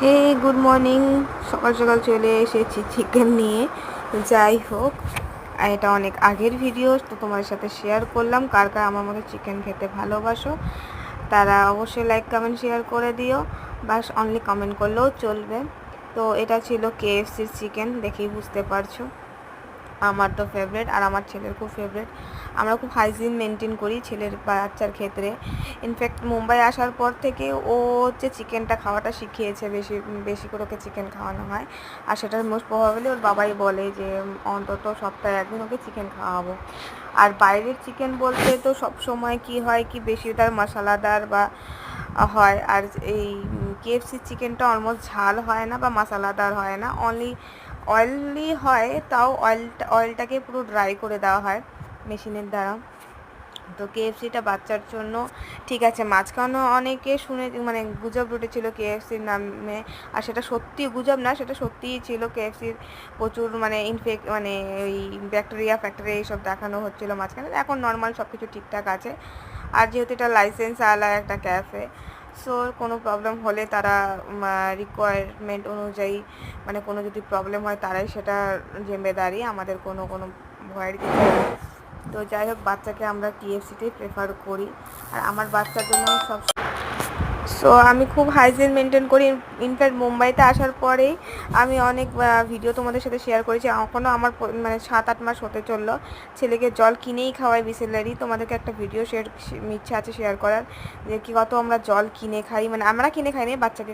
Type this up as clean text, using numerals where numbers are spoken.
হে good morning. সকাল সকাল চলে এসেছি চিকেন নিয়ে। যাই হোক, এটা অনেক আগের ভিডিও, তো তোমার সাথে শেয়ার করলাম। কার কার আমার মতো চিকেন খেতে ভালোবাসো তারা অবশ্যই লাইক কমেন্ট শেয়ার করে দিও, বাস অনলি কমেন্ট করলেও চলবে। তো এটা ছিল কেএফসির চিকেন, দেখেই বুঝতে পারছো। আমার তো ফেভারিট, আর আমার ছেলের খুব ফেভারিট। আমরা খুব হাইজিন মেনটেন করি ছেলের বাচ্চার ক্ষেত্রে। ইনফ্যাক্ট মুম্বাই আসার পর থেকে ও হচ্ছে চিকেনটা খাওয়াটা শিখিয়েছে, বেশি বেশি করে ওকে চিকেন খাওয়ানো হয়। আর সেটা মোস্ট প্রবাবলি ওর বাবাই বলে যে অন্তত সপ্তাহে একদিন ওকে চিকেন খাওয়াবো। আর বাইরের চিকেন বলতে তো সব সময় কি হয় কি বেশিরভাগ মশলাদার বা হয়। আর এই কেএফসি চিকেনটা অলমোস্ট ঝাল হয় না বা মশলাদার হয় না, অনলি অয়েলি হয়। তাও অয়েলটাকে পুরো ড্রাই করে দেওয়া হয় মেশিনের দ্বারা। তো কেএফসিটা বাচ্চার জন্য ঠিক আছে। মাঝখানে অনেকে শুনে মানে গুজব রটেছিল কেএফসির নামে, আর সেটা সত্যি গুজব না, সেটা সত্যিই ছিল। কেএফসির প্রচুর মানে মানে ওই ব্যাকটেরিয়া ফ্যাক্টেরিয়া এইসব দেখানো হচ্ছিল মাঝখানে। এখন নর্মাল সব কিছু ঠিকঠাক আছে। আর যেহেতু এটা লাইসেন্স আলা একটা ক্যাফে, সো কোনো প্রবলেম হলে তারা রিকোয়ারমেন্ট অনুযায়ী, মানে কোনো যদি প্রবলেম হয় তারাই সেটা জিম্মেদারি, আমাদের কোনো ভয়ের কিছু নেই। তো যাই হোক, বাচ্চাকে আমরা কেএফসিতেই প্রেফার করি। আর আমার বাচ্চার জন্য সব, সো আমি খুব হাইজিন মেনটেন করি। ইনফ্যাক্ট মুম্বাইতে আসার পরেই আমি অনেক ভিডিও তোমাদের সাথে শেয়ার করেছি। এখনও আমার মানে 7-8 মাস হতে চললো, ছেলেকে জল কিনেই খাওয়াই বিসলেরি। তোমাদেরকে একটা ভিডিও ইচ্ছা আছে শেয়ার করার, যে কী কত আমরা জল কিনে খাই, মানে আমরা কিনে খাই না, বাচ্চাকে